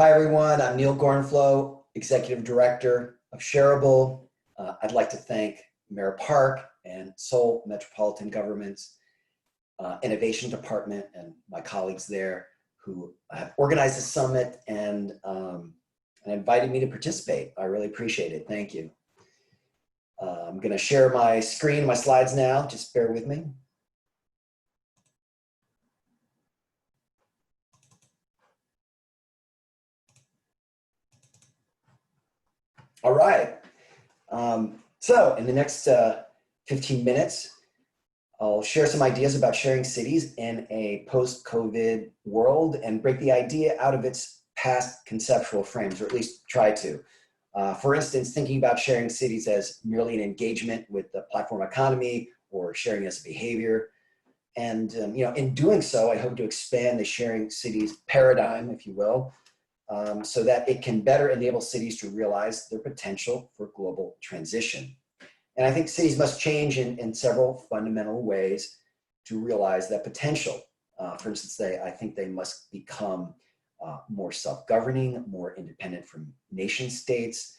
Hi, everyone. I'm Neil Gornflow, Executive Director of Shareable. I'd like to thank Mayor Park and Seoul Metropolitan Government's Innovation Department and my colleagues there who have organized the summit and invited me to participate. I really appreciate it. Thank you. I'm going to share my screen, my slides now. Just bear with me. All right. So in the next 15 minutes, I'll share some ideas about sharing cities in a post-COVID world and break the idea out of its past conceptual frames, or at least try to. For instance, thinking about sharing cities as merely an engagement with the platform economy or sharing as a behavior. And in doing so, I hope to expand the sharing cities paradigm, if you will, so that it can better enable cities to realize their potential for global transition. And I think cities must change in several fundamental ways to realize that potential. For instance, I think they must become more self-governing, more independent from nation states,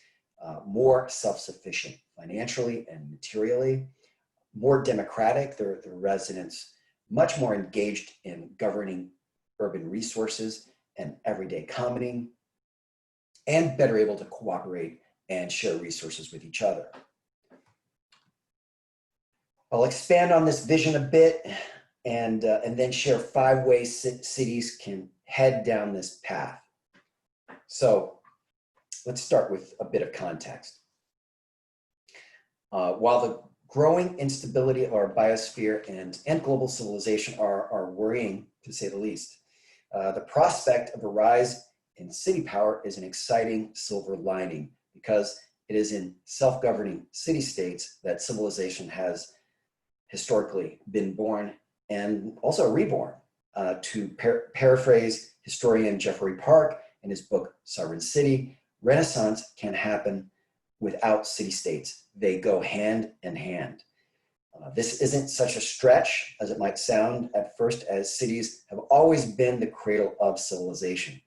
more self-sufficient financially and materially, more democratic, their residents much more engaged in governing urban resources and everyday commoning, and better able to cooperate and share resources with each other. I'll expand on this vision a bit and then share 5 ways cities can head down this path. So let's start with a bit of context. While the growing instability of our biosphere and global civilization are worrying, to say the least, the prospect of a rise in city power is an exciting silver lining, because it is in self-governing city-states that civilization has historically been born and also reborn. To paraphrase historian Jeffrey Park in his book, Sovereign City, Renaissance can happen without city-states. They go hand in hand. This isn't such a stretch as it might sound at first, as cities have always been the cradle of civilization.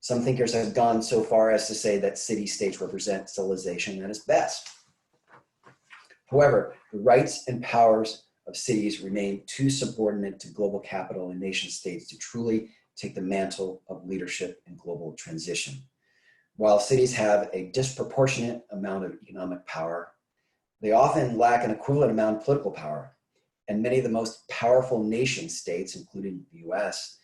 Some thinkers have gone so far as to say that city-states represent civilization at its best. However, the rights and powers of cities remain too subordinate to global capital and nation states to truly take the mantle of leadership in global transition. While cities have a disproportionate amount of economic power, they often lack an equivalent amount of political power. And many of the most powerful nation states, including the US,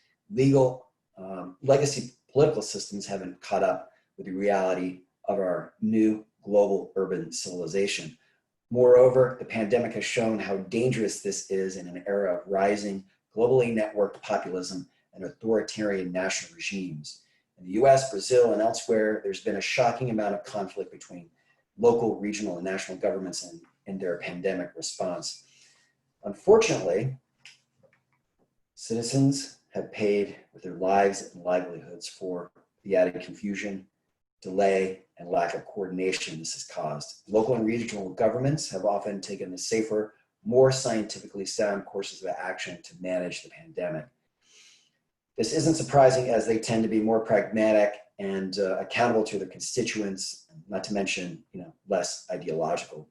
legacy political systems haven't caught up with the reality of our new global urban civilization. Moreover, the pandemic has shown how dangerous this is in an era of rising, globally networked populism and authoritarian national regimes. In the US, Brazil, and elsewhere, there's been a shocking amount of conflict between local, regional, and national governments in their pandemic response. Unfortunately, citizens have paid with their lives and livelihoods for the added confusion, delay, and lack of coordination this has caused. Local and regional governments have often taken the safer, more scientifically sound courses of action to manage the pandemic. This isn't surprising, as they tend to be more pragmatic and accountable to their constituents, not to mention, less ideological.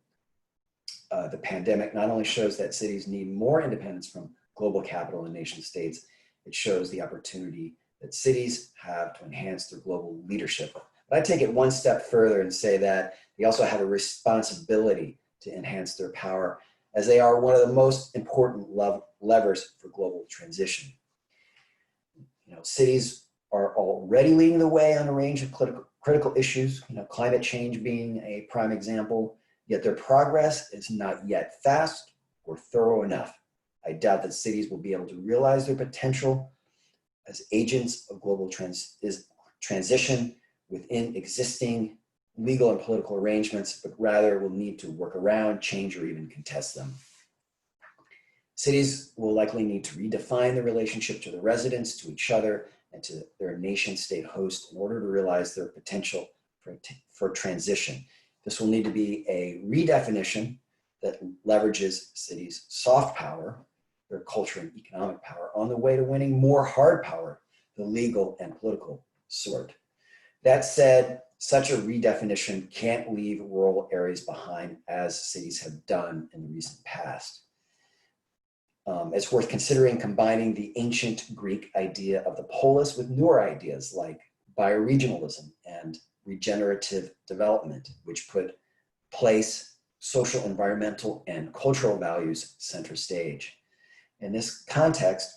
The pandemic not only shows that cities need more independence from global capital and nation states, it shows the opportunity that cities have to enhance their global leadership. But I take it one step further and say that they also have a responsibility to enhance their power, as they are one of the most important levers for global transition. Cities are already leading the way on a range of critical issues, climate change being a prime example, yet their progress is not yet fast or thorough enough. I doubt that cities will be able to realize their potential as agents of global transition within existing legal and political arrangements, but rather will need to work around, change, or even contest them. Cities will likely need to redefine the relationship to the residents, to each other, and to their nation-state host in order to realize their potential for transition. This will need to be a redefinition that leverages cities' soft power, their culture and economic power, on the way to winning more hard power, the legal and political sort. That said, such a redefinition can't leave rural areas behind as cities have done in the recent past. It's worth considering combining the ancient Greek idea of the polis with newer ideas like bioregionalism and regenerative development, which put place, social, environmental, and cultural values center stage. In this context,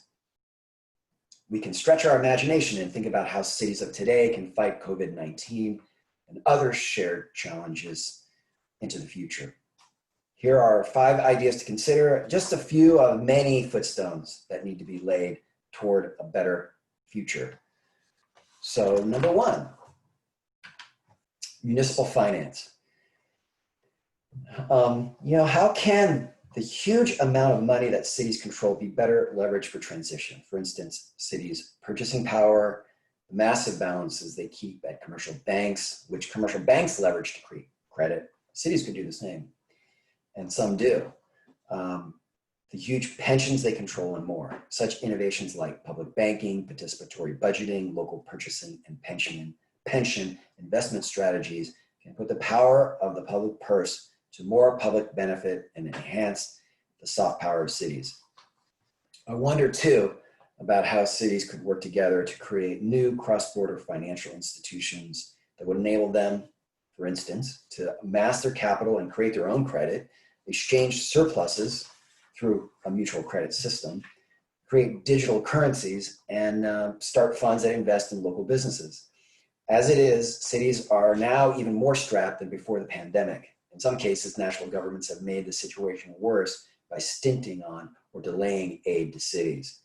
we can stretch our imagination and think about how cities of today can fight COVID-19 and other shared challenges into the future. Here are 5 ideas to consider, just a few of many footstones that need to be laid toward a better future. So number 1, municipal finance. How can the huge amount of money that cities control be better leveraged for transition? For instance, cities' purchasing power, the massive balances they keep at commercial banks, which commercial banks leverage to create credit. Cities could do the same, and some do. The huge pensions they control and more. Such innovations like public banking, participatory budgeting, local purchasing, and pension investment strategies can put the power of the public purse to more public benefit and enhance the soft power of cities. I wonder too about how cities could work together to create new cross-border financial institutions that would enable them, for instance, to amass their capital and create their own credit, exchange surpluses through a mutual credit system, create digital currencies, and start funds that invest in local businesses. As it is, cities are now even more strapped than before the pandemic. In some cases, national governments have made the situation worse by stinting on or delaying aid to cities.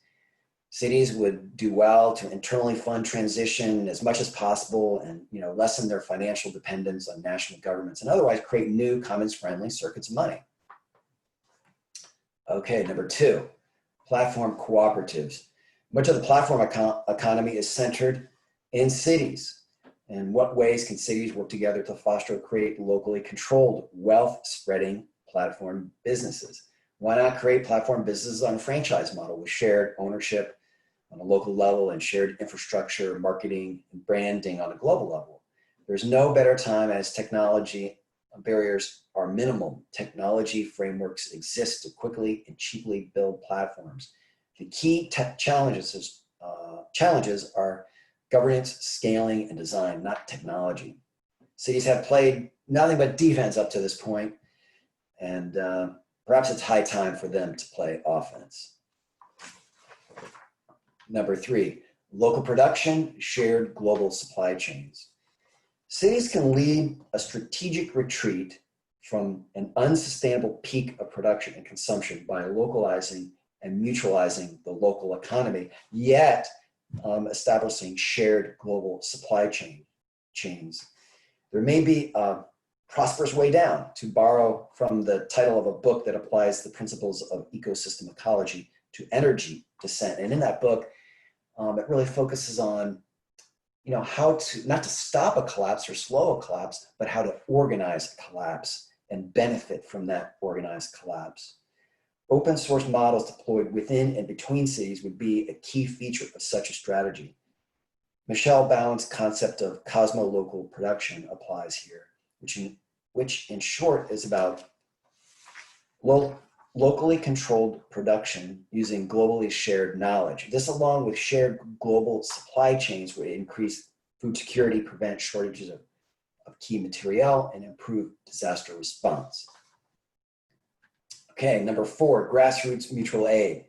Cities would do well to internally fund transition as much as possible and lessen their financial dependence on national governments and otherwise create new commons-friendly circuits of money. Okay, number 2, platform cooperatives. Much of the platform economy is centered in cities. In what ways can cities work together to foster or create locally controlled, wealth-spreading platform businesses? Why not create platform businesses on a franchise model with shared ownership on a local level and shared infrastructure, marketing, and branding on a global level? There's no better time as technology barriers are minimal. Technology frameworks exist to quickly and cheaply build platforms. The key challenges are governance, scaling, and design, not technology. Cities have played nothing but defense up to this point, and perhaps it's high time for them to play offense. Number 3, local production, shared global supply chains. Cities can lead a strategic retreat from an unsustainable peak of production and consumption by localizing and mutualizing the local economy, yet establishing shared global supply chains. There may be a prosperous way down, to borrow from the title of a book that applies the principles of ecosystem ecology to energy descent. And in that book, it really focuses on how to, not to stop a collapse or slow a collapse, but how to organize a collapse and benefit from that organized collapse. Open source models deployed within and between cities would be a key feature of such a strategy. Michelle Bowen's concept of cosmo-local production applies here, which in short is about locally controlled production using globally shared knowledge. This, along with shared global supply chains, would increase food security, prevent shortages of key material, and improve disaster response. Okay, number 4, grassroots mutual aid.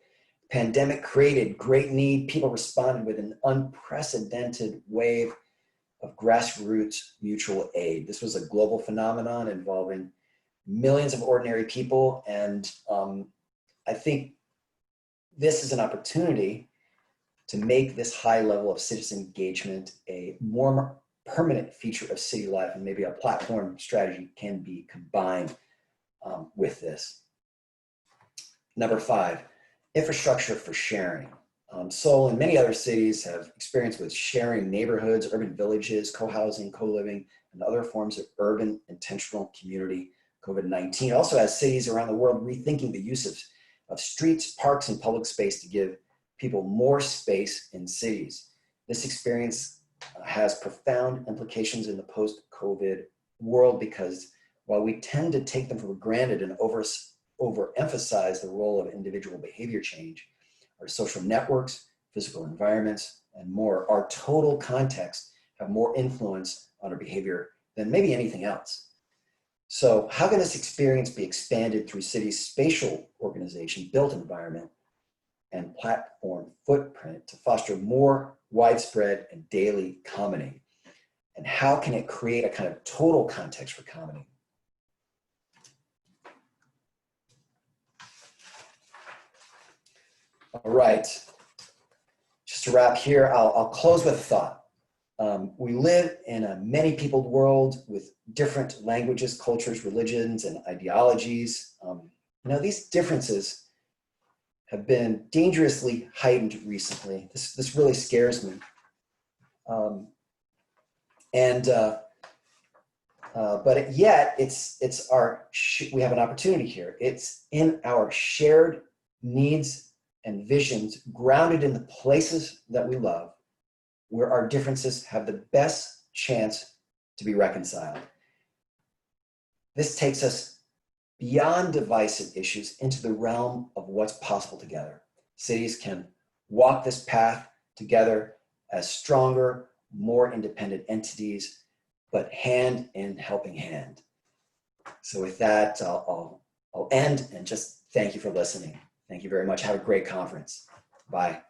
Pandemic created great need. People responded with an unprecedented wave of grassroots mutual aid. This was a global phenomenon involving millions of ordinary people, and I think this is an opportunity to make this high level of citizen engagement a more permanent feature of city life, and maybe a platform strategy can be combined with this. Number 5, infrastructure for sharing. Seoul and many other cities have experience with sharing neighborhoods, urban villages, co-housing, co-living, and other forms of urban intentional community. COVID-19 also has cities around the world rethinking the use of streets, parks, and public space to give people more space in cities. This experience has profound implications in the post-COVID world, because while we tend to take them for granted and overemphasize the role of individual behavior change, our social networks, physical environments, and more, our total context have more influence on our behavior than maybe anything else. So how can this experience be expanded through cities' spatial organization, built environment, and platform footprint to foster more widespread and daily commoning? And how can it create a kind of total context for commoning? All right, just to wrap here, I'll close with a thought. We live in a many-peopled world with different languages, cultures, religions, and ideologies. These differences have been dangerously heightened recently. This really scares me. But yet, we have an opportunity here. It's in our shared needs and visions, grounded in the places that we love, where our differences have the best chance to be reconciled. This takes us beyond divisive issues into the realm of what's possible together. Cities can walk this path together as stronger, more independent entities, but hand in helping hand. So with that, I'll end and just thank you for listening. Thank you very much. Have a great conference. Bye.